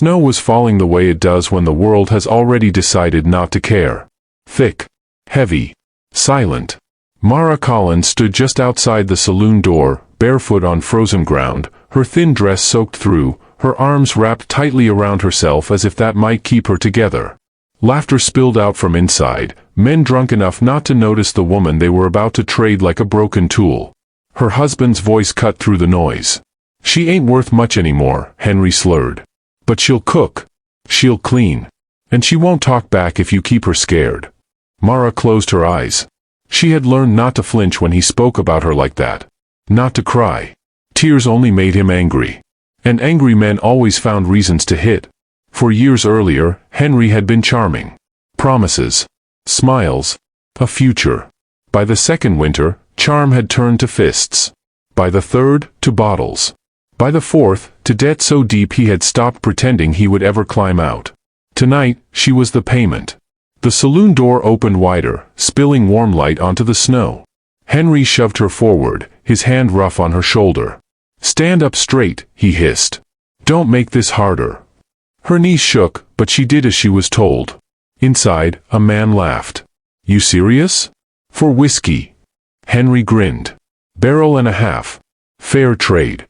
Snow was falling the way it does when the world has already decided not to care. Thick, heavy, silent. Mara Collins stood just outside the saloon door, barefoot on frozen ground, her thin dress soaked through, her arms wrapped tightly around herself as if that might keep her together. Laughter spilled out from inside, men drunk enough not to notice the woman they were about to trade like a broken tool. Her husband's voice cut through the noise. "She ain't worth much anymore," Henry slurred. "But she'll cook. She'll clean. And she won't talk back if you keep her scared." Mara closed her eyes. She had learned not to flinch when he spoke about her like that. Not to cry. Tears only made him angry. And angry men always found reasons to hit. For years earlier, Henry had been charming. Promises. Smiles. A future. By the second winter, charm had turned to fists. By the third, to bottles. By the fourth, to debt so deep he had stopped pretending he would ever climb out. Tonight, she was the payment. The saloon door opened wider, spilling warm light onto the snow. Henry shoved her forward, his hand rough on her shoulder. "Stand up straight," he hissed. "Don't make this harder." Her knees shook, but she did as she was told. Inside, a man laughed. "You serious?" "For whiskey." Henry grinned. "Barrel and a half. Fair trade."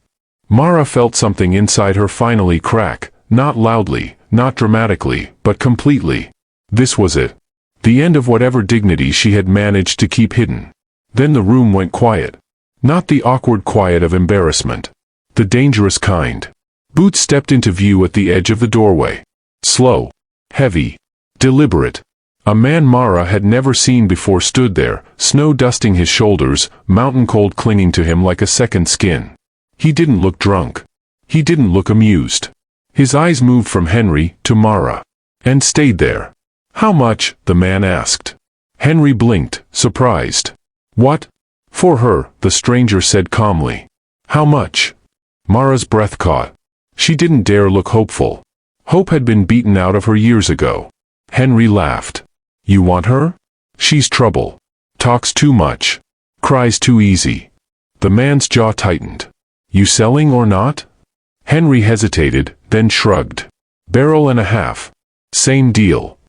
Mara felt something inside her finally crack, not loudly, not dramatically, but completely. This was it. The end of whatever dignity she had managed to keep hidden. Then the room went quiet. Not the awkward quiet of embarrassment. The dangerous kind. Boots stepped into view at the edge of the doorway. Slow. Heavy. Deliberate. A man Mara had never seen before stood there, snow dusting his shoulders, mountain cold clinging to him like a second skin. He didn't look drunk. He didn't look amused. His eyes moved from Henry to Mara. And stayed there. "How much?" the man asked. Henry blinked, surprised. "What?" "For her," the stranger said calmly. "How much?" Mara's breath caught. She didn't dare look hopeful. Hope had been beaten out of her years ago. Henry laughed. "You want her? She's trouble. Talks too much. Cries too easy." The man's jaw tightened. "You selling or not?" Henry hesitated, then shrugged. "Barrel and a half. Same deal."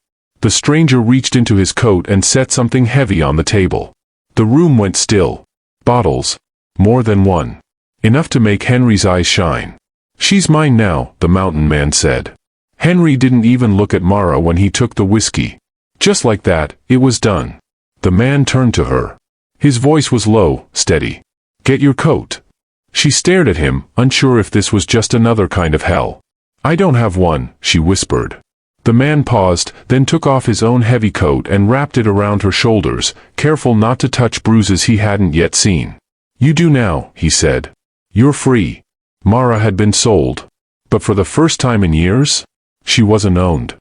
The stranger reached into his coat and set something heavy on the table. The room went still. Bottles. More than one. Enough to make Henry's eyes shine. "She's mine now," the mountain man said. Henry didn't even look at Mara when he took the whiskey. Just like that, it was done. The man turned to her. His voice was low, steady. "Get your coat." She stared at him, unsure if this was just another kind of hell. "I don't have one," she whispered. The man paused, then took off his own heavy coat and wrapped it around her shoulders, careful not to touch bruises he hadn't yet seen. "You do now," he said. "You're free." Mara had been sold. But for the first time in years, she wasn't owned.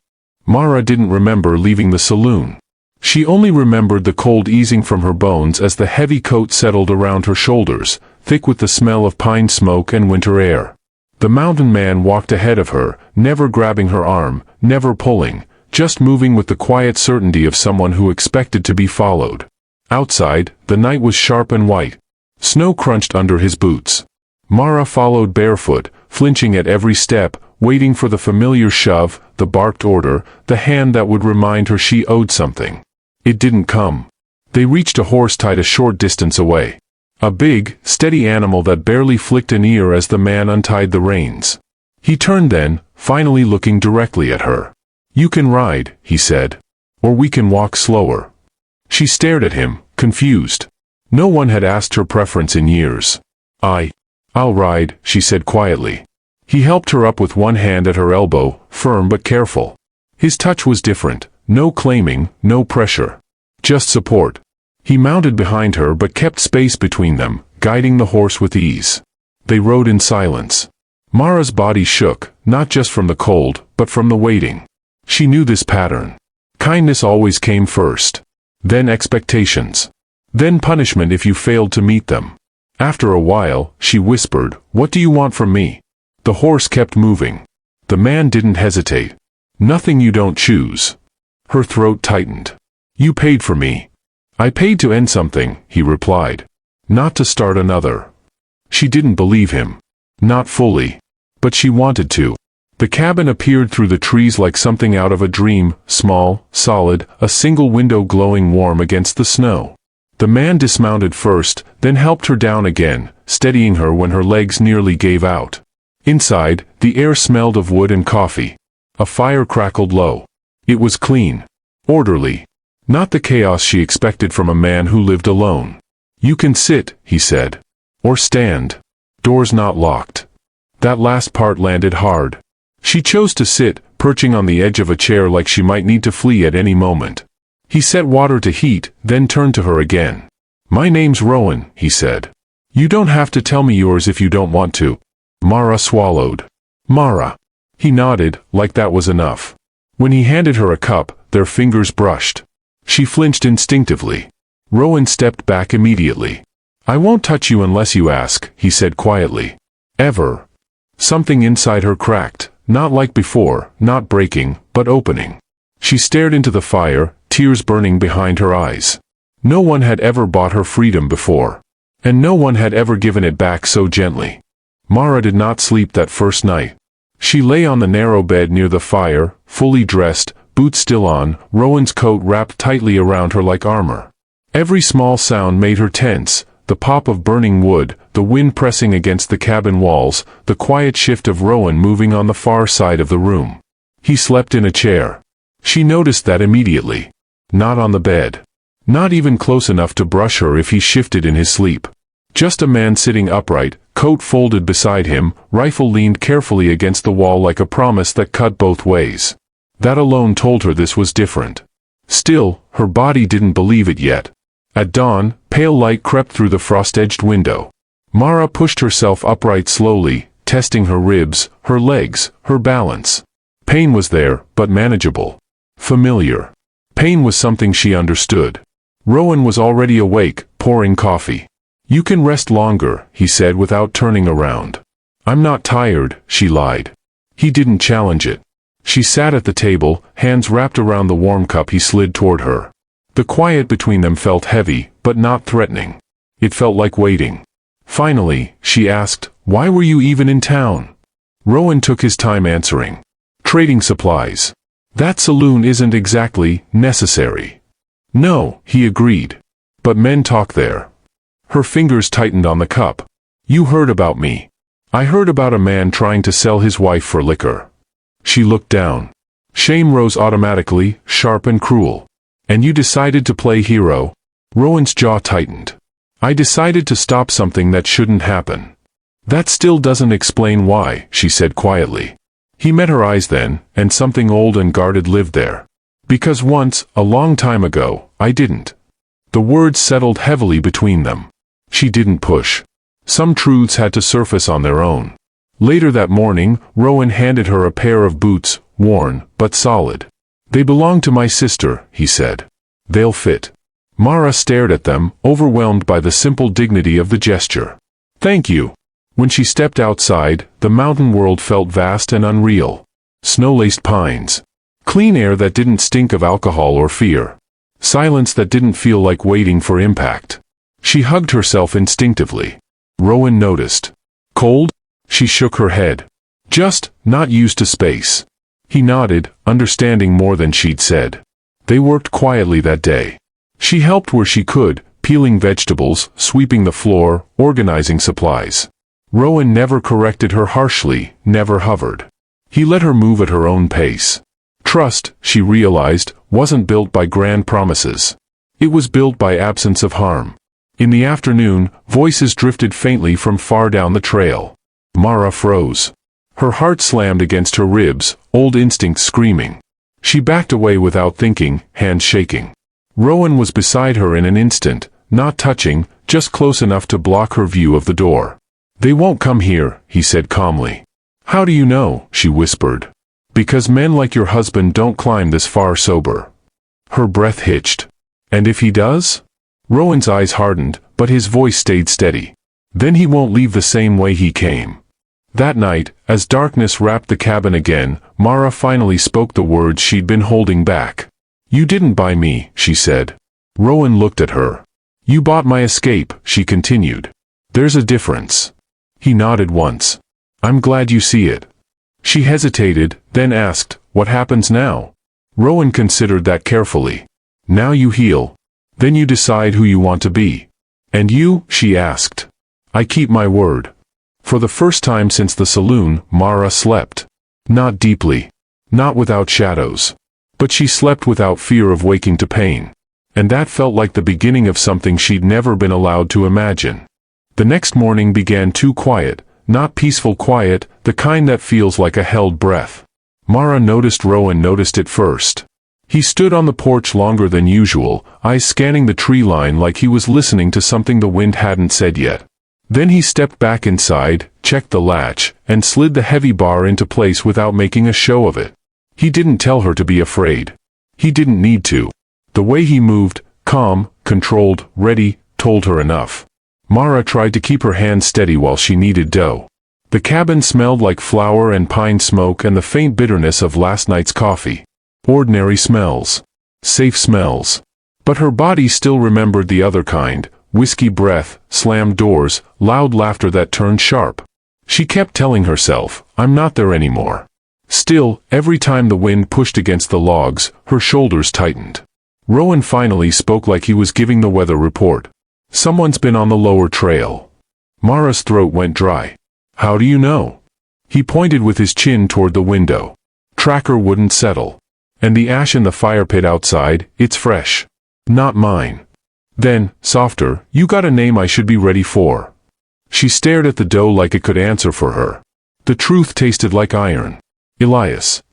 Mara didn't remember leaving the saloon. She only remembered the cold easing from her bones as the heavy coat settled around her shoulders, thick with the smell of pine smoke and winter air. The mountain man walked ahead of her, never grabbing her arm, never pulling, just moving with the quiet certainty of someone who expected to be followed. Outside, the night was sharp and white. Snow crunched under his boots. Mara followed barefoot, flinching at every step, waiting for the familiar shove, the barked order, the hand that would remind her she owed something. It didn't come. They reached a horse tied a short distance away. A big, steady animal that barely flicked an ear as the man untied the reins. He turned then, finally looking directly at her. "You can ride," he said. "Or we can walk slower." She stared at him, confused. No one had asked her preference in years. I'll ride," she said quietly. He helped her up with one hand at her elbow, firm but careful. His touch was different, no claiming, no pressure. Just support. He mounted behind her but kept space between them, guiding the horse with ease. They rode in silence. Mara's body shook, not just from the cold, but from the waiting. She knew this pattern. Kindness always came first. Then expectations. Then punishment if you failed to meet them. After a while, she whispered, "What do you want from me?" The horse kept moving. The man didn't hesitate. "Nothing you don't choose." Her throat tightened. "You paid for me." "I paid to end something," he replied. "Not to start another." She didn't believe him. Not fully. But she wanted to. The cabin appeared through the trees like something out of a dream, small, solid, a single window glowing warm against the snow. The man dismounted first, then helped her down again, steadying her when her legs nearly gave out. Inside, the air smelled of wood and coffee. A fire crackled low. It was clean. Orderly. Not the chaos she expected from a man who lived alone. "You can sit," he said. "Or stand. Doors not locked." That last part landed hard. She chose to sit, perching on the edge of a chair like she might need to flee at any moment. He set water to heat, then turned to her again. "My name's Rowan," he said. "You don't have to tell me yours if you don't want to." Mara swallowed. "Mara." He nodded, like that was enough. When he handed her a cup, their fingers brushed. She flinched instinctively. Rowan stepped back immediately. "I won't touch you unless you ask," he said quietly. "Ever." Something inside her cracked, not like before, not breaking, but opening. She stared into the fire, tears burning behind her eyes. No one had ever bought her freedom before. And no one had ever given it back so gently. Mara did not sleep that first night. She lay on the narrow bed near the fire, fully dressed, boots still on, Rowan's coat wrapped tightly around her like armor. Every small sound made her tense, the pop of burning wood, the wind pressing against the cabin walls, the quiet shift of Rowan moving on the far side of the room. He slept in a chair. She noticed that immediately. Not on the bed. Not even close enough to brush her if he shifted in his sleep. Just a man sitting upright, coat folded beside him, rifle leaned carefully against the wall like a promise that cut both ways. That alone told her this was different. Still, her body didn't believe it yet. At dawn, pale light crept through the frost-edged window. Mara pushed herself upright slowly, testing her ribs, her legs, her balance. Pain was there, but manageable. Familiar. Pain was something she understood. Rowan was already awake, pouring coffee. "You can rest longer," he said without turning around. "I'm not tired," she lied. He didn't challenge it. She sat at the table, hands wrapped around the warm cup he slid toward her. The quiet between them felt heavy, but not threatening. It felt like waiting. Finally, she asked, "Why were you even in town?" Rowan took his time answering. "Trading supplies. That saloon isn't exactly necessary." "No," he agreed. "But men talk there." Her fingers tightened on the cup. "You heard about me. I heard about a man trying to sell his wife for liquor." She looked down. Shame rose automatically, sharp and cruel. "And you decided to play hero?" Rowan's jaw tightened. "I decided to stop something that shouldn't happen." "That still doesn't explain why," she said quietly. He met her eyes then, and something old and guarded lived there. "Because once, a long time ago, I didn't." The words settled heavily between them. She didn't push. Some truths had to surface on their own. Later that morning, Rowan handed her a pair of boots, worn, but solid. "They belong to my sister," he said. "They'll fit." Mara stared at them, overwhelmed by the simple dignity of the gesture. "Thank you." When she stepped outside, the mountain world felt vast and unreal. Snow-laced pines. Clean air that didn't stink of alcohol or fear. Silence that didn't feel like waiting for impact. She hugged herself instinctively. Rowan noticed. "Cold?" She shook her head. "Just, not used to space." He nodded, understanding more than she'd said. They worked quietly that day. She helped where she could, peeling vegetables, sweeping the floor, organizing supplies. Rowan never corrected her harshly, never hovered. He let her move at her own pace. Trust, she realized, wasn't built by grand promises. It was built by absence of harm. In the afternoon, voices drifted faintly from far down the trail. Mara froze. Her heart slammed against her ribs, old instincts screaming. She backed away without thinking, hands shaking. Rowan was beside her in an instant, not touching, just close enough to block her view of the door. "They won't come here," he said calmly. "How do you know?" she whispered. "Because men like your husband don't climb this far sober." Her breath hitched. "And if he does?" Rowan's eyes hardened, but his voice stayed steady. "Then he won't leave the same way he came." That night, as darkness wrapped the cabin again, Mara finally spoke the words she'd been holding back. "You didn't buy me," she said. Rowan looked at her. "You bought my escape," she continued. "There's a difference." He nodded once. "I'm glad you see it." She hesitated, then asked, "What happens now?" Rowan considered that carefully. "Now you heal. Then you decide who you want to be." "And you?" she asked. "I keep my word." For the first time since the saloon, Mara slept. Not deeply. Not without shadows. But she slept without fear of waking to pain. And that felt like the beginning of something she'd never been allowed to imagine. The next morning began too quiet, not peaceful quiet, the kind that feels like a held breath. Mara noticed Rowan noticed it first. He stood on the porch longer than usual, eyes scanning the tree line like he was listening to something the wind hadn't said yet. Then he stepped back inside, checked the latch, and slid the heavy bar into place without making a show of it. He didn't tell her to be afraid. He didn't need to. The way he moved, calm, controlled, ready, told her enough. Mara tried to keep her hands steady while she kneaded dough. The cabin smelled like flour and pine smoke and the faint bitterness of last night's coffee. Ordinary smells. Safe smells. But her body still remembered the other kind: whiskey breath, slammed doors, loud laughter that turned sharp. She kept telling herself, "I'm not there anymore." Still, every time the wind pushed against the logs, her shoulders tightened. Rowan finally spoke like he was giving the weather report. "Someone's been on the lower trail." Mara's throat went dry. "How do you know?" He pointed with his chin toward the window. "Tracker wouldn't settle. And the ash in the fire pit outside, it's fresh. Not mine." Then, softer, "You got a name I should be ready for." She stared at the dough like it could answer for her. The truth tasted like iron. Elias.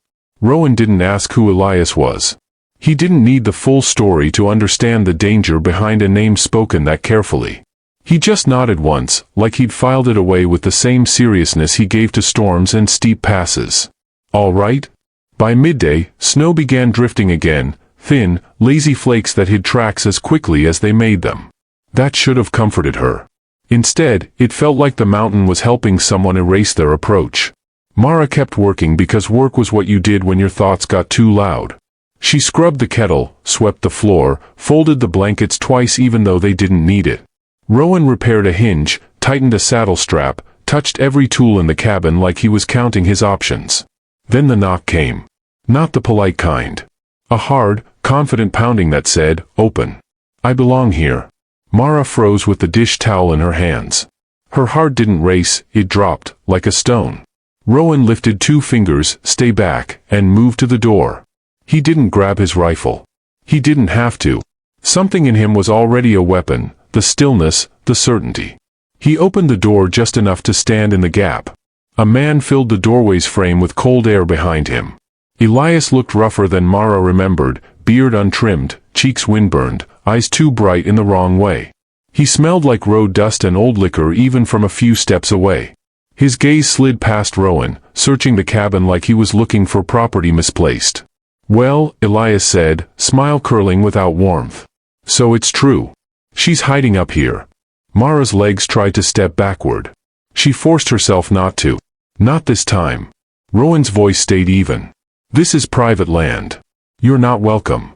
Rowan didn't ask who Elias was. He didn't need the full story to understand the danger behind a name spoken that carefully. He just nodded once, like he'd filed it away with the same seriousness he gave to storms and steep passes. "All right?" By midday, snow began drifting again, thin, lazy flakes that hid tracks as quickly as they made them. That should have comforted her. Instead, it felt like the mountain was helping someone erase their approach. Mara kept working because work was what you did when your thoughts got too loud. She scrubbed the kettle, swept the floor, folded the blankets twice even though they didn't need it. Rowan repaired a hinge, tightened a saddle strap, touched every tool in the cabin like he was counting his options. Then the knock came. Not the polite kind. A hard, confident pounding that said, "Open. I belong here." Mara froze with the dish towel in her hands. Her heart didn't race, it dropped, like a stone. Rowan lifted 2 fingers, "Stay back," and moved to the door. He didn't grab his rifle. He didn't have to. Something in him was already a weapon, the stillness, the certainty. He opened the door just enough to stand in the gap. A man filled the doorway's frame with cold air behind him. Elias looked rougher than Mara remembered, beard untrimmed, cheeks windburned, eyes too bright in the wrong way. He smelled like road dust and old liquor even from a few steps away. His gaze slid past Rowan, searching the cabin like he was looking for property misplaced. "Well," Elias said, smile curling without warmth. "So it's true. She's hiding up here." Mara's legs tried to step backward. She forced herself not to. "Not this time." Rowan's voice stayed even. "This is private land. You're not welcome."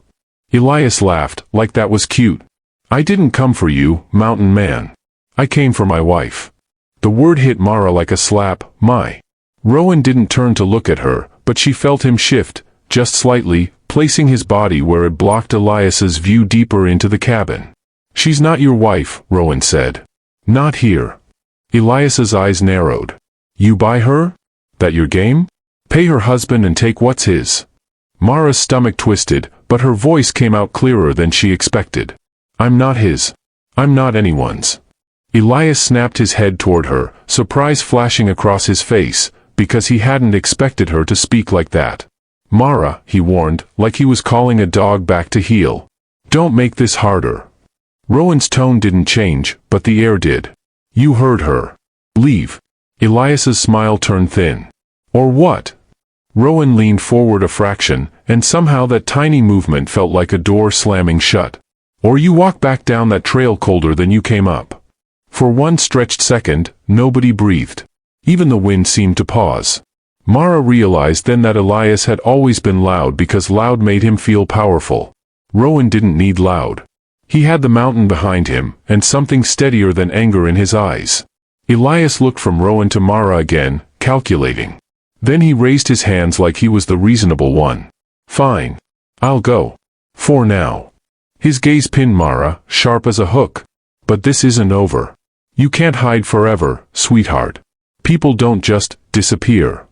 Elias laughed, like that was cute. "I didn't come for you, mountain man. I came for my wife." The word hit Mara like a slap. My. Rowan didn't turn to look at her, but she felt him shift, just slightly, placing his body where it blocked Elias's view deeper into the cabin. "She's not your wife," Rowan said. "Not here." Elias's eyes narrowed. "You buy her? That your game? Pay her husband and take what's his?" Mara's stomach twisted, but her voice came out clearer than she expected. "I'm not his. I'm not anyone's." Elias snapped his head toward her, surprise flashing across his face, because he hadn't expected her to speak like that. "Mara," he warned, like he was calling a dog back to heel. "Don't make this harder." Rowan's tone didn't change, but the air did. "You heard her. Leave." Elias's smile turned thin. "Or what?" Rowan leaned forward a fraction, and somehow that tiny movement felt like a door slamming shut. "Or you walk back down that trail colder than you came up." For one stretched second, nobody breathed. Even the wind seemed to pause. Mara realized then that Elias had always been loud because loud made him feel powerful. Rowan didn't need loud. He had the mountain behind him, and something steadier than anger in his eyes. Elias looked from Rowan to Mara again, calculating. Then he raised his hands like he was the reasonable one. Fine. I'll go. For now. His gaze pinned Mara, sharp as a hook. But this isn't over. You can't hide forever, sweetheart. People don't just disappear.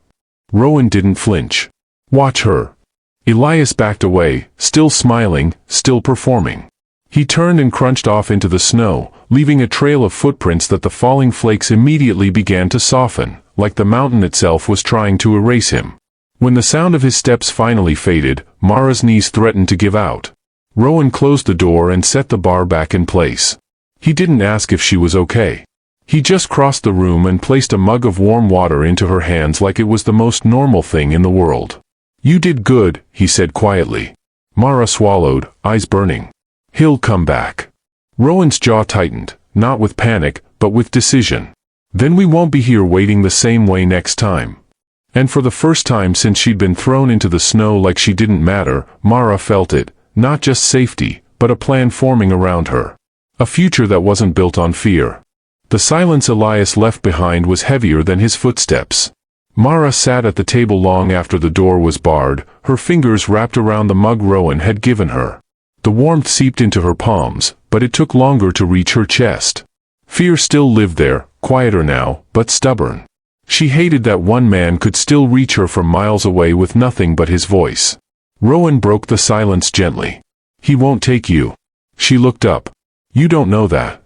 Rowan didn't flinch. Watch her. Elias backed away, still smiling, still performing. He turned and crunched off into the snow, leaving a trail of footprints that the falling flakes immediately began to soften, like the mountain itself was trying to erase him. When the sound of his steps finally faded, Mara's knees threatened to give out. Rowan closed the door and set the bar back in place. He didn't ask if she was okay. He just crossed the room and placed a mug of warm water into her hands like it was the most normal thing in the world. You did good, he said quietly. Mara swallowed, eyes burning. He'll come back. Rowan's jaw tightened, not with panic, but with decision. Then we won't be here waiting the same way next time. And for the first time since she'd been thrown into the snow like she didn't matter, Mara felt it, not just safety, but a plan forming around her. A future that wasn't built on fear. The silence Elias left behind was heavier than his footsteps. Mara sat at the table long after the door was barred, her fingers wrapped around the mug Rowan had given her. The warmth seeped into her palms, but it took longer to reach her chest. Fear still lived there, quieter now, but stubborn. She hated that one man could still reach her from miles away with nothing but his voice. Rowan broke the silence gently. He won't take you. She looked up. You don't know that.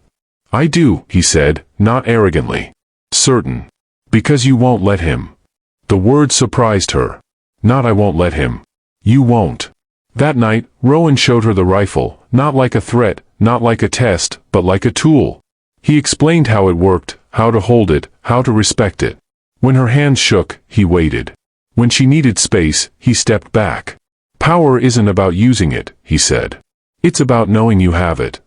I do, he said, not arrogantly. Certain. Because you won't let him. The word surprised her. Not I won't let him. You won't. That night, Rowan showed her the rifle, not like a threat, not like a test, but like a tool. He explained how it worked, how to hold it, how to respect it. When her hands shook, he waited. When she needed space, he stepped back. Power isn't about using it, he said. It's about knowing you have it.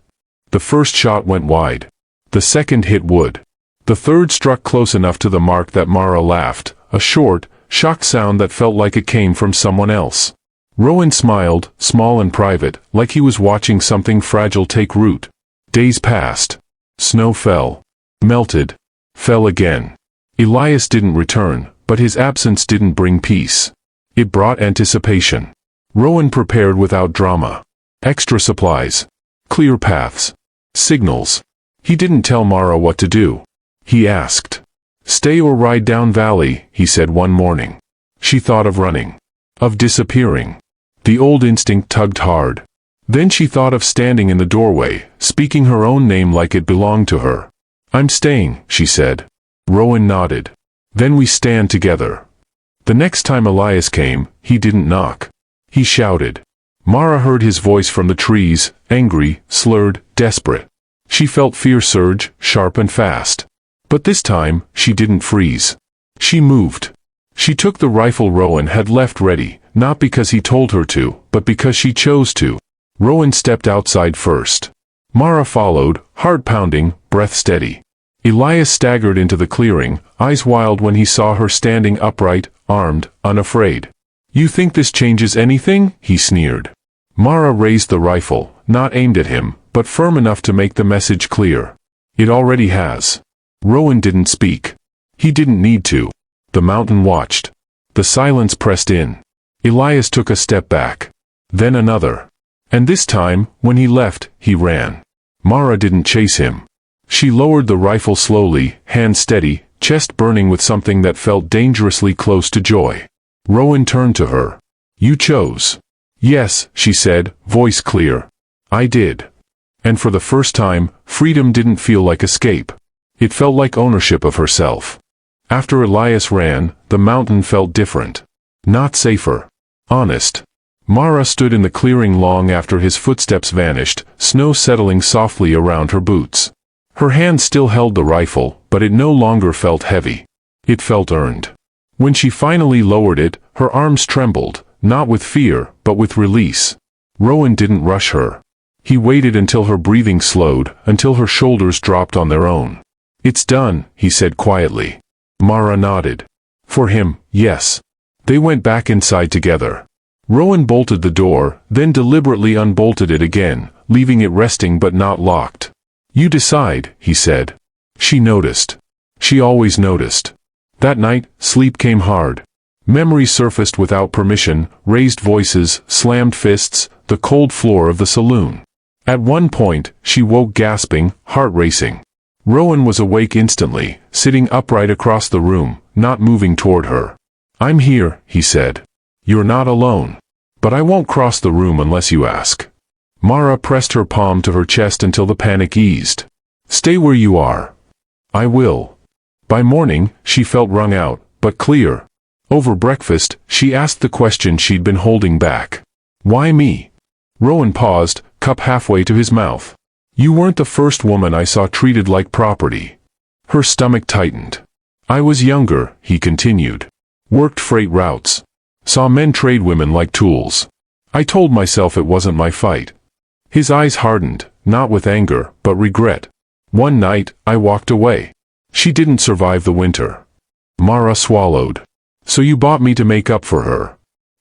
The first shot went wide. The second hit wood. The third struck close enough to the mark that Mara laughed, a short, shocked sound that felt like it came from someone else. Rowan smiled, small and private, like he was watching something fragile take root. Days passed. Snow fell. Melted. Fell again. Elias didn't return, but his absence didn't bring peace. It brought anticipation. Rowan prepared without drama. Extra supplies. Clear paths. Signals. He didn't tell Mara what to do. He asked. Stay or ride down valley, he said one morning. She thought of running. Of disappearing. The old instinct tugged hard. Then she thought of standing in the doorway, speaking her own name like it belonged to her. I'm staying, she said. Rowan nodded. Then we stand together. The next time Elias came, he didn't knock. He shouted. Mara heard his voice from the trees, angry, slurred, desperate. She felt fear surge, sharp and fast. But this time, she didn't freeze. She moved. She took the rifle Rowan had left ready, not because he told her to, but because she chose to. Rowan stepped outside first. Mara followed, heart pounding, breath steady. Elias staggered into the clearing, eyes wild when he saw her standing upright, armed, unafraid. You think this changes anything? He sneered. Mara raised the rifle, not aimed at him, but firm enough to make the message clear. It already has. Rowan didn't speak. He didn't need to. The mountain watched. The silence pressed in. Elias took a step back. Then another. And this time, when he left, he ran. Mara didn't chase him. She lowered the rifle slowly, hand steady, chest burning with something that felt dangerously close to joy. Rowan turned to her. You chose. Yes, she said, voice clear. I did. And for the first time, freedom didn't feel like escape. It felt like ownership of herself. After Elias ran, the mountain felt different. Not safer. Honest. Mara stood in the clearing long after his footsteps vanished, snow settling softly around her boots. Her hand still held the rifle, but it no longer felt heavy. It felt earned. When she finally lowered it, her arms trembled, not with fear, but with release. Rowan didn't rush her. He waited until her breathing slowed, until her shoulders dropped on their own. It's done, he said quietly. Mara nodded. For him, yes. They went back inside together. Rowan bolted the door, then deliberately unbolted it again, leaving it resting but not locked. You decide, he said. She noticed. She always noticed. That night, sleep came hard. Memory surfaced without permission, raised voices, slammed fists, the cold floor of the saloon. At one point, she woke gasping, heart racing. Rowan was awake instantly, sitting upright across the room, not moving toward her. "I'm here," he said. "You're not alone. But I won't cross the room unless you ask." Mara pressed her palm to her chest until the panic eased. "Stay where you are." "I will." By morning, she felt wrung out, but clear. Over breakfast, she asked the question she'd been holding back. "Why me?" Rowan paused, cup halfway to his mouth. "You weren't the first woman I saw treated like property." Her stomach tightened. "I was younger," he continued. "Worked freight routes. Saw men trade women like tools. I told myself it wasn't my fight." His eyes hardened, not with anger, but regret. "One night, I walked away. She didn't survive the winter." Mara swallowed. "So you bought me to make up for her?"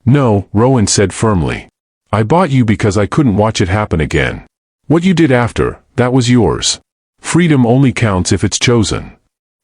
"No," Rowan said firmly. "I bought you because I couldn't watch it happen again. What you did after, that was yours. Freedom only counts if it's chosen."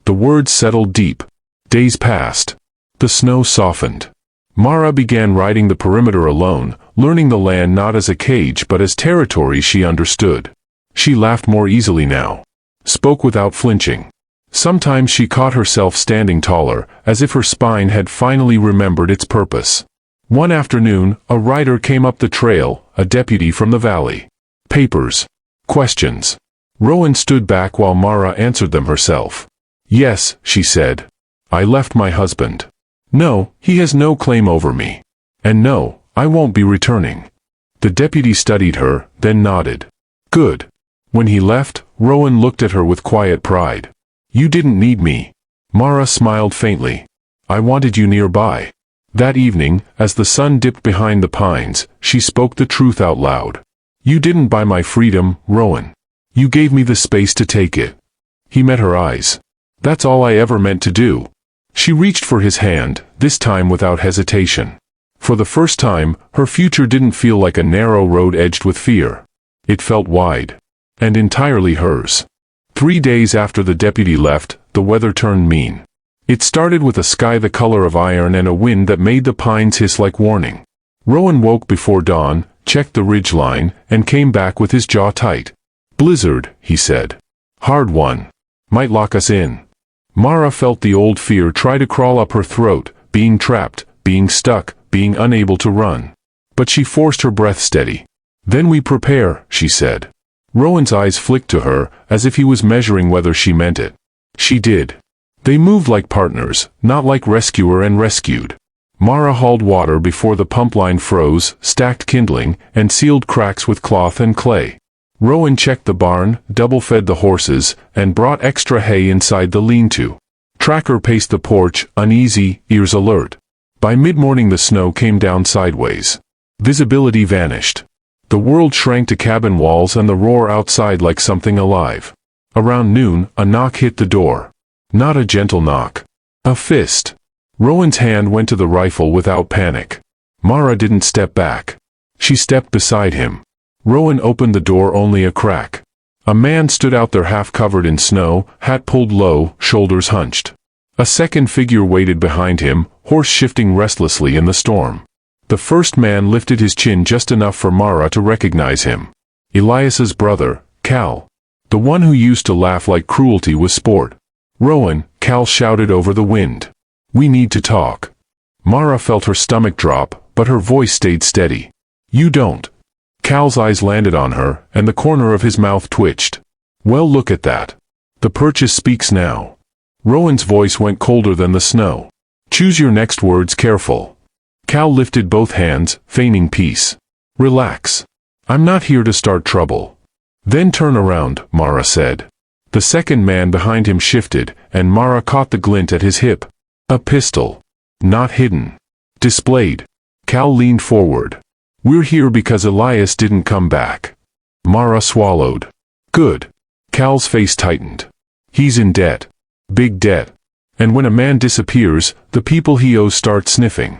The words settled deep. Days passed. The snow softened. Mara began riding the perimeter alone, learning the land not as a cage but as territory she understood. She laughed more easily now. Spoke without flinching. Sometimes she caught herself standing taller, as if her spine had finally remembered its purpose. One afternoon, a rider came up the trail, a deputy from the valley. Papers. Questions. Rowan stood back while Mara answered them herself. "Yes," she said. "I left my husband. No, he has no claim over me. And no, I won't be returning." The deputy studied her, then nodded. "Good." When he left, Rowan looked at her with quiet pride. "You didn't need me." Mara smiled faintly. "I wanted you nearby." That evening, as the sun dipped behind the pines, she spoke the truth out loud. "You didn't buy my freedom, Rowan. You gave me the space to take it." He met her eyes. "That's all I ever meant to do." She reached for his hand, this time without hesitation. For the first time, her future didn't feel like a narrow road edged with fear. It felt wide. And entirely hers. 3 days after the deputy left, the weather turned mean. It started with a sky the color of iron and a wind that made the pines hiss like warning. Rowan woke before dawn, checked the ridgeline, and came back with his jaw tight. "Blizzard," he said. "Hard one. Might lock us in." Mara felt the old fear try to crawl up her throat, being trapped, being stuck, being unable to run. But she forced her breath steady. "Then we prepare," she said. Rowan's eyes flicked to her, as if he was measuring whether she meant it. She did. They moved like partners, not like rescuer and rescued. Mara hauled water before the pump line froze, stacked kindling, and sealed cracks with cloth and clay. Rowan checked the barn, double-fed the horses, and brought extra hay inside the lean-to. Tracker paced the porch, uneasy, ears alert. By mid-morning the snow came down sideways. Visibility vanished. The world shrank to cabin walls and the roar outside like something alive. Around noon, a knock hit the door. Not a gentle knock. A fist. Rowan's hand went to the rifle without panic. Mara didn't step back. She stepped beside him. Rowan opened the door only a crack. A man stood out there half covered in snow, hat pulled low, shoulders hunched. A second figure waited behind him, horse shifting restlessly in the storm. The first man lifted his chin just enough for Mara to recognize him. Elias's brother, Cal. The one who used to laugh like cruelty was sport. "Rowan," Cal shouted over the wind. "We need to talk." Mara felt her stomach drop, but her voice stayed steady. "You don't." Cal's eyes landed on her, and the corner of his mouth twitched. "Well, look at that. The purchase speaks now." Rowan's voice went colder than the snow. "Choose your next words careful." Cal lifted both hands, feigning peace. "Relax. I'm not here to start trouble." "Then turn around," Mara said. The second man behind him shifted, and Mara caught the glint at his hip. A pistol. Not hidden. Displayed. Cal leaned forward. "We're here because Elias didn't come back." Mara swallowed. "Good." Cal's face tightened. "He's in debt. Big debt. And when a man disappears, the people he owes start sniffing."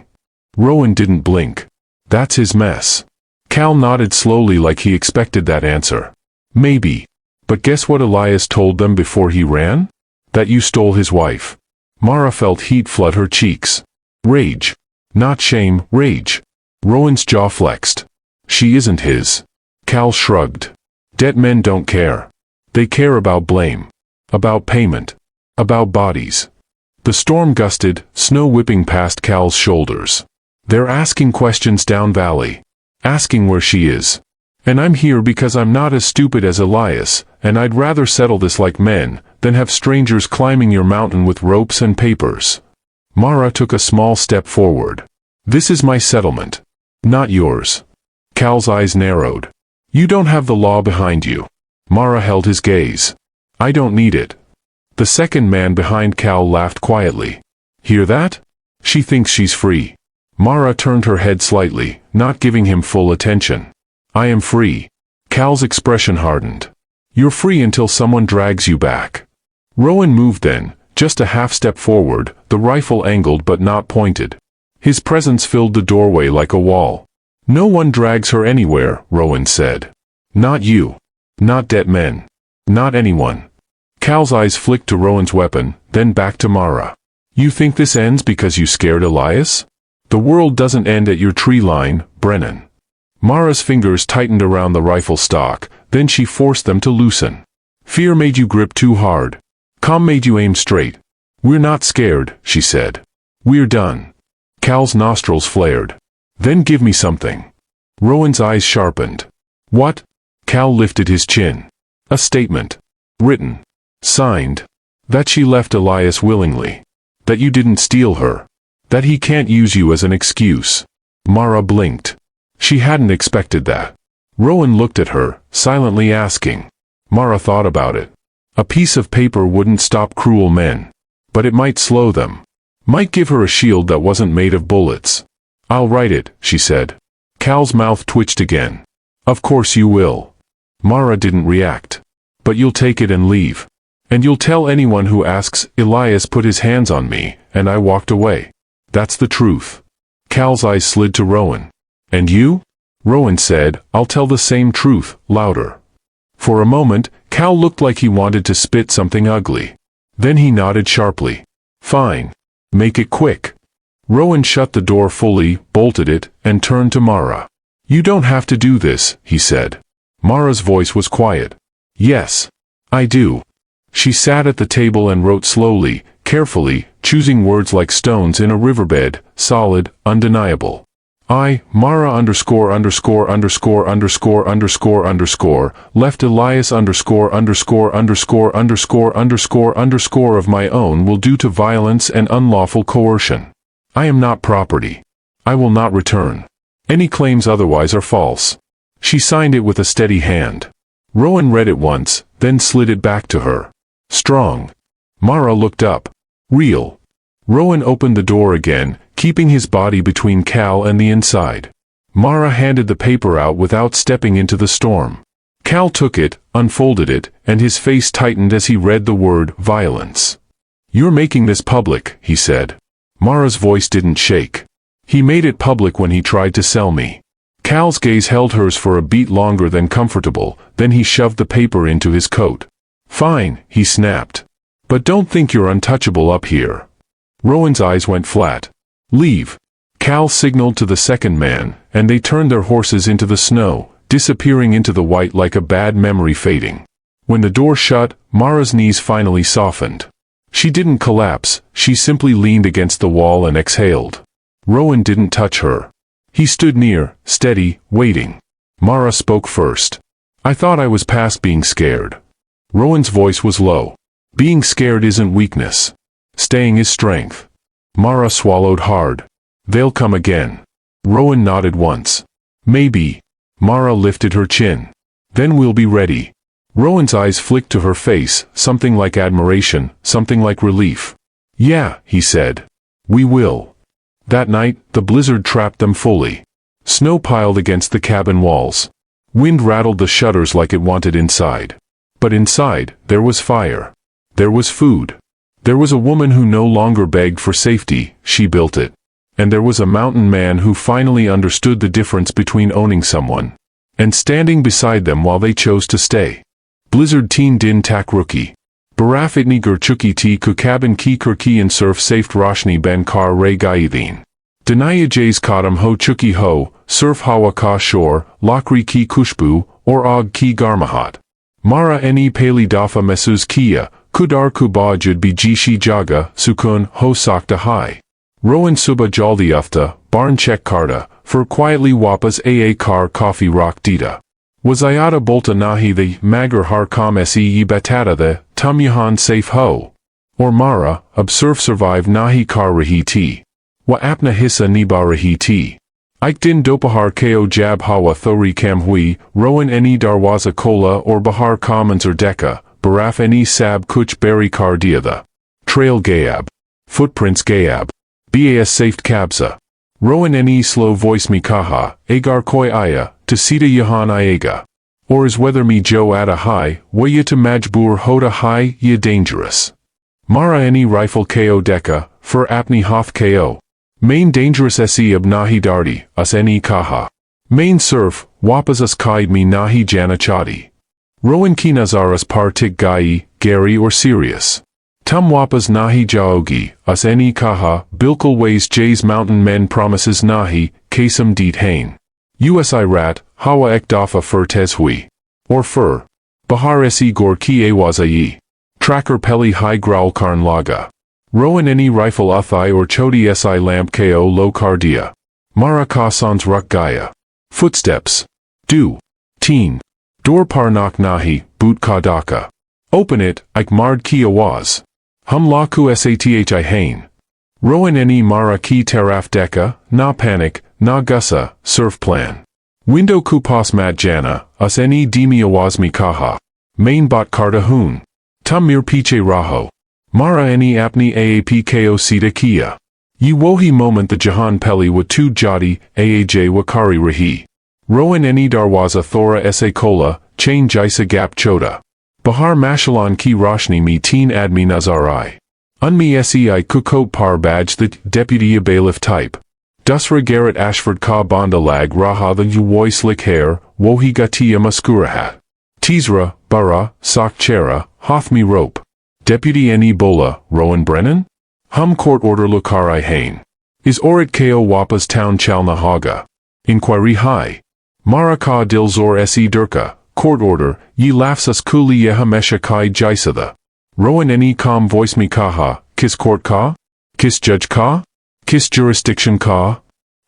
Rowan didn't blink. "That's his mess." Cal nodded slowly like he expected that answer. "Maybe. But guess what Elias told them before he ran? That you stole his wife." Mara felt heat flood her cheeks. Rage. Not shame, rage. Rowan's jaw flexed. She isn't his. Cal shrugged. Dead men don't care. They care about blame. About payment. About bodies. The storm gusted, snow whipping past Cal's shoulders. They're asking questions down valley. Asking where she is. And I'm here because I'm not as stupid as Elias, and I'd rather settle this like men, than have strangers climbing your mountain with ropes and papers. Mara took a small step forward. This is my settlement. Not yours. Cal's eyes narrowed. You don't have the law behind you. Mara held his gaze. I don't need it. The second man behind Cal laughed quietly. Hear that? She thinks she's free. Mara turned her head slightly, not giving him full attention. I am free. Cal's expression hardened. You're free until someone drags you back. Rowan moved then, just a half step forward, the rifle angled but not pointed. His presence filled the doorway like a wall. No one drags her anywhere, Rowan said. Not you. Not dead men. Not anyone. Cal's eyes flicked to Rowan's weapon, then back to Mara. You think this ends because you scared Elias? The world doesn't end at your tree line, Brennan. Mara's fingers tightened around the rifle stock, then she forced them to loosen. Fear made you grip too hard. Calm made you aim straight. We're not scared, she said. We're done. Cal's nostrils flared. Then give me something. Rowan's eyes sharpened. What? Cal lifted his chin. A statement. Written. Signed. That she left Elias willingly. That you didn't steal her. That he can't use you as an excuse. Mara blinked. She hadn't expected that. Rowan looked at her, silently asking. Mara thought about it. A piece of paper wouldn't stop cruel men. But it might slow them. Might give her a shield that wasn't made of bullets. I'll write it, she said. Cal's mouth twitched again. Of course you will. Mara didn't react. But you'll take it and leave. And you'll tell anyone who asks, Elias put his hands on me, and I walked away. That's the truth. Cal's eyes slid to Rowan. And you? Rowan said, I'll tell the same truth, louder. For a moment, Cal looked like he wanted to spit something ugly. Then he nodded sharply. Fine. Make it quick. Rowan shut the door fully, bolted it, and turned to Mara. You don't have to do this, he said. Mara's voice was quiet. Yes. I do. She sat at the table and wrote slowly, carefully, choosing words like stones in a riverbed, solid, undeniable. I, Mara ____________, left Elias __________ of my own will do to violence and unlawful coercion. I am not property. I will not return. Any claims otherwise are false. She signed it with a steady hand. Rowan read it once, then slid it back to her. Strong. Mara looked up. Real. Rowan opened the door again, keeping his body between Cal and the inside. Mara handed the paper out without stepping into the storm. Cal took it, unfolded it, and his face tightened as he read the word violence. You're making this public, he said. Mara's voice didn't shake. He made it public when he tried to sell me. Cal's gaze held hers for a beat longer than comfortable, then he shoved the paper into his coat. Fine, he snapped. But don't think you're untouchable up here. Rowan's eyes went flat. Leave. Cal signaled to the second man, and they turned their horses into the snow, disappearing into the white like a bad memory fading. When the door shut, Mara's knees finally softened. She didn't collapse, she simply leaned against the wall and exhaled. Rowan didn't touch her. He stood near, steady, waiting. Mara spoke first. I thought I was past being scared. Rowan's voice was low. Being scared isn't weakness. Staying is strength. Mara swallowed hard. They'll come again. Rowan nodded once. Maybe. Mara lifted her chin. Then we'll be ready. Rowan's eyes flicked to her face, something like admiration, something like relief. Yeah, he said. We will. That night, the blizzard trapped them fully. Snow piled against the cabin walls. Wind rattled the shutters like it wanted inside. But inside, there was fire. There was food. There was a woman who no longer begged for safety, she built it. And there was a mountain man who finally understood the difference between owning someone and standing beside them while they chose to stay. Blizzard Teen Din Tak Rookie. Baraf itni gur chuki ti kukabin ki kurki and surf safe roshni ben kar re gaidin. Danaya jays kadam ho chuki ho, surf hawa ka shore, lakri ki kushbu, or og ki garmahat. Mara eni pali dafa mesuz kia, kudar kuba jud bi jishi jaga, sukun ho sakta hai. Rowan suba jaldi ufta, barn check karta, for quietly wapas aa kar coffee rock dita. Wazayata bolta nahi the magar har kam se yi batata the, tum yahan safe ho. Or Mara, observe survive nahi kar rahi ti. Wa apna hissa niba rahi ti. Ik din dopahar ko jab hawa thori kam hui, rowan eni darwaza kola or bahar commons or deka, baraf eni sab kuch berry kar diatha. Trail gayab. Footprints gayab. Bas safed kabza. Rowan eni slow voice mikaha, agar koi aya, to sita yahan iega. Or is whether me jo ada high, waya to majbur hoda high, ya dangerous. Mara eni rifle ko deka, for apni hoth ko. Main dangerous se nahi dardi, us eni kaha. Main surf, wapas us kaid me nahi jana chadi. Rowan kinazaras partik gai, Gary or serious. Tum wapas nahi jaogi, us eni kaha, bilkul ways jays mountain men promises nahi, kasam deet hain. Usi rat, hawa ek dafa fur tes hui. Or fur. Bahar se gor ki awazayi. Tracker peli high growl karn laga. Rowan eni rifle uthai or chodi si lamp ko lo kardia. Mara ka sans ruk gaya. Footsteps. Du. Teen. Door parnak nahi, boot ka daka. Open it, ik mard ki awaz. Hum laku sathi hain. Rowan eni mara ki teraf deka, na panic, na gussa, surf plan. Window kupas mat jana, us eni dimi awaz kaha. Main bot karta hoon. Tum mir piche raho. Mara eni apni aap ko sita kia. Yi wohi moment the jahan peli wa tu jadi, aaj wakari rahi. Rowan eni darwaza thora sa kola, chain jaisa gap choda. Bahar mashalon ki roshni mi teen admi nazarai. Unmi sei kukot par badge the deputy bailiff type. Dusra Garrett Ashford ka banda lag raha the uwoi slick hair, wohi gatiya maskurahat. Teesra, bara, sak chera, hothmi rope. Deputy eni bola, Rowan Brennan? Hum court order lukarai hain. Is orit ko wapas town chalna haga. Inquiry high. Mara ka dilzor se durka, court order, ye lafsas kuli yehamesha kai jaisatha. Rowan eni kam voice mikaha, kiss court ka? Kiss judge ka? Kiss jurisdiction ka?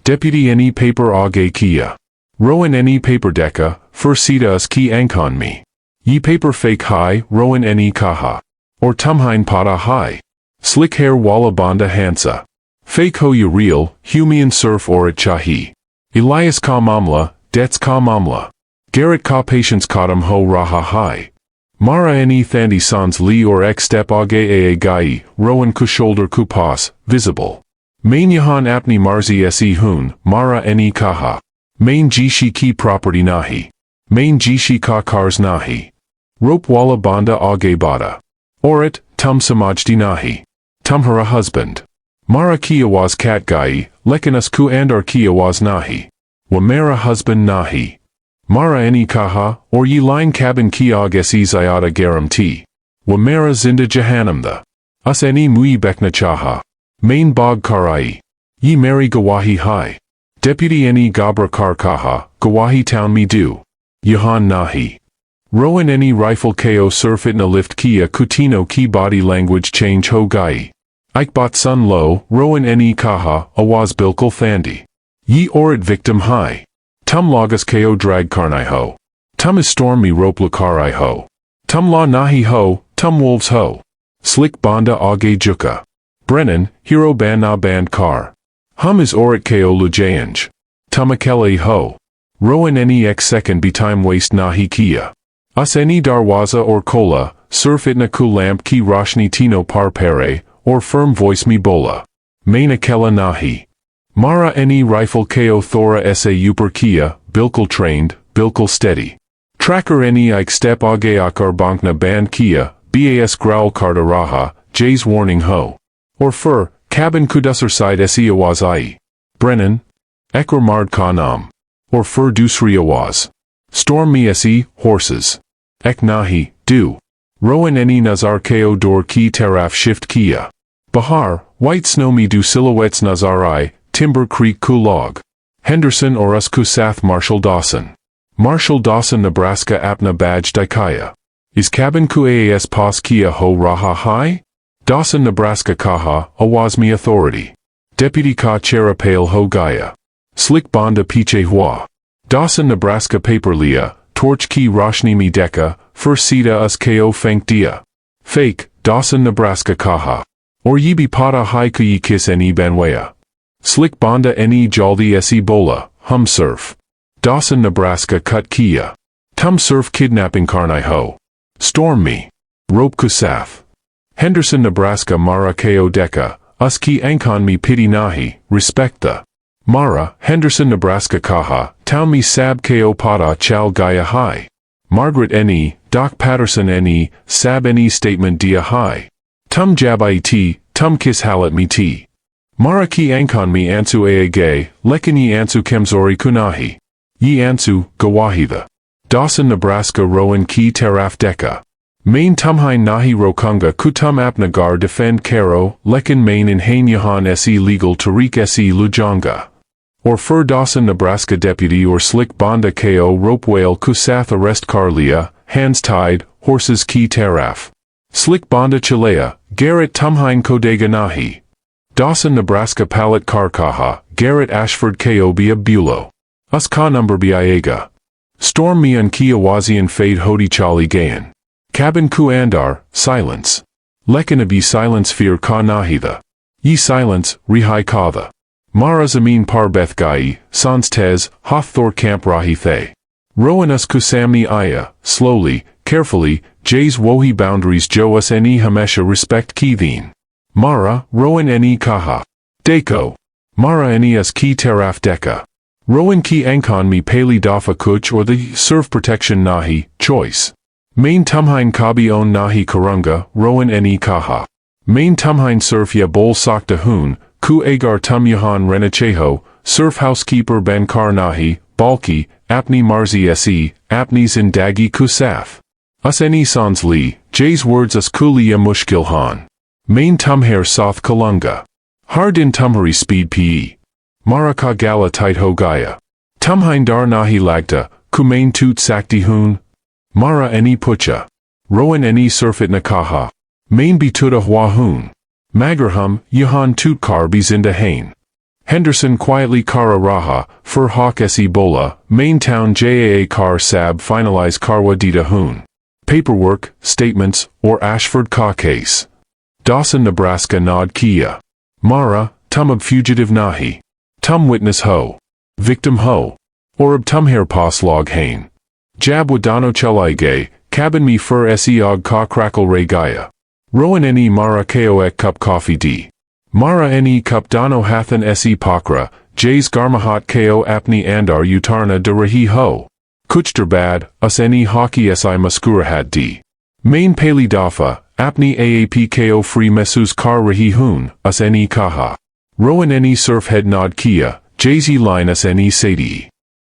Deputy eni paper age kia. Rowan eni paper deka, fursita us ki ankon me. Ye paper fake high, Rowan eni kaha. Or tumhain pada high. Slick hair walla banda hansa. Fake ho ya real, humian surf orit chahi. Elias ka mamla, debts ka mamla. Garrett ka patience kadam ho raha high. Mara eni thandi sans li or ek step age aa gai, Rowan ku shoulder kupas, visible. Main yahan apni marzi se hun, Mara eni kaha. Main jishi ki property nahi. Main jishi ka cars nahi. Rope walla banda age bada. Orit, tum samajdi nahi. Tumhara husband. Mara ki awaz kat gai, lekanas ku andar ki awaz nahi. Wamera husband nahi. Mara eni kaha, or ye line cabin ki agesi zayada garam ti. Wamera zinda jahannam the. Us eni mui bekna chaha. Main bog karai. Ye meri gawahi hai. Deputy eni gabra kar kaha, gawahi town me do. Yahan nahi. Rowan eni rifle ko surf itna lift kia kutino ki body language change ho gai. Ikebot sun lo, Rowan eni kaha, awaz bilkul thandi. Ye orit victim high. Tum lagas ko drag karnai ho. Tum is storm me rope lukarai ho. Tum la nahi ho, tum wolves ho. Slick banda age juka. Brennan, hero ban na band car. Hum is orit ko lujayanj. Tum akele ho. Rowan eni x second be time waste nahi kia. Us eni darwaza or kola, surf itna ku lamp ki roshni tino par pere, or firm voice me bola. Main akela nahi. Mara eni rifle ko thora sa upper kia, bilkul trained, bilkul steady. Tracker eni ik step age akar bankna band kia, bas growl karda raha, jays warning ho. Or fur, cabin kudusar side se awaz ai. Brennan. Ekor mard ka nam. Or fur dusri awaz. Storm me se, horses. Ek nahi, do. Rowan eni nazar ko dor ki taraf shift kia. Bahar, white snow me do silhouettes nazarai, Timber Creek Kulog. Henderson or us Kusath Marshall Dawson. Marshall Dawson Nebraska Apna Badge Dikaya. Is cabin kuaas pas kia ho raha hai? Dawson Nebraska Kaha, Awazmi Authority. Deputy Ka Cherapale Ho Gaya. Slick Banda Piche Hua. Dawson Nebraska Paperlia, Torch Ki Roshni Mi Deka, First Sita Us Ko Fank Dia. Fake, Dawson Nebraska Kaha. Or Yibi Pada Hai Kuyi Kiss Ni Banwaya. Slick Banda Ni Jaldi Se Bola, Hum Surf. Dawson Nebraska Cut Kia. Tum Surf Kidnapping Karnai Ho. Storm Me. Rope Kusath. Henderson Nebraska Mara Ko Deka, Us Ki Ankon Mi Piti Nahi, Respect the. Mara, Henderson Nebraska Kaha, Town Mi Sab Ko Pada Chal Gaya Hai. Margaret Ni, Doc Patterson Ni, Sab Ni Statement Dia Hai. Tum Jabai T, Tum Kiss Halat Mi T. Mara Ki Ankon Mi Ansu Aagay, Lekin Yi Ansu Kemzori Kunahi. Yi Ansu, Gawahitha. Dawson Nebraska Rowan Ki Taraf Deka. Main Tumhain Nahi Rokunga Kutum Apnagar Defend Karo, Lekin Main in Hain Yahan Se Legal Tariq Se Lujanga. Or Fur Dawson Nebraska Deputy or Slick Banda Ko Rope Whale Kusath Arrest Karlia, Hands Tied, Horses Ki Taraf. Slick Banda Chilea, Garrett Tumhain Kodega Nahi. Dawson Nebraska Pallet Karkaha, Garrett Ashford Ko Bia Bulo. Us Ka Number Biaga. Storm Mian Ki Awazian Fade Hodi Chali Gayan. Cabin Ku Andar, Silence. Lekanabi Silence Fear Ka Nahitha. Ye Silence, Rihai Katha. Mara Zamin Parbeth Gai, Sans Tez, Hoth Thor Camp Rahi Thay. Rowan Us Kusamni Aya, slowly, carefully, J's Wohi Boundaries Jo Us Ni Hamesha Respect Kitheen. Mara, Rowan Ni Kaha. Deko. Mara Ni Us Ki Taraf Deka. Rowan Ki Ankon Mi Pali Dafa Kuch or the Surf Protection Nahi, Choice. Main Tumhain Kabi On Nahi Karunga, Rowan Ni Kaha. Main Tumhain Surf Ya Bol Sakta Hoon, Ku Agar Tum Yahan Renacheho, Surf Housekeeper Ben Kar Nahi, Balki, Apni Marzi Se, Apnis in Dagi Kusaf. Us Ni Sans Li, J's Words Us Kuliya Mushkil Han. Main Tumhair Soth Kalunga. Hard in Tumhari Speed Pe. Maraka Gala Tight Ho Gaya. Tumhain Dar Nahi Lagta, Kumain Toot Sakti Hoon. Mara Ni Pucha. Rowan Ni Surfit Nakaha. Main Bituda Hua Hoon. Magarhum, Yahan Toot Kar Bizinda Hain. Henderson Quietly Kara Raha, Fur Hawk Se Bola, Main Town Jaa Kar Sab Finalize Karwa Dita Hoon. Paperwork, Statements, or Ashford Ka Case. Dawson Nebraska Nod Kia. Mara, Tumub Fugitive Nahi. Tum Witness Ho. Victim Ho. Or Tumhair Pas Log Hain. Jab Wadano Chalaige, Cabin Mi Fur Seog Ka Crackle Ray Gaya. Rowan Ni Mara Koek Cup Coffee D. Mara Ni Cup Dano Hathan Se Pakra, J's Garmahat Ko Apni Andar Utarna de Rahi Ho. Kuchter Bad, Us Ni Hockey Si Muskurahat D. Main Pali Dafa, Apni Aap Ko Free Mesus Kar Rahi Hoon, Us Ni Kaha. Rowan Ni Surf Head Nod Kia, Jz Line Us Ni Sadie.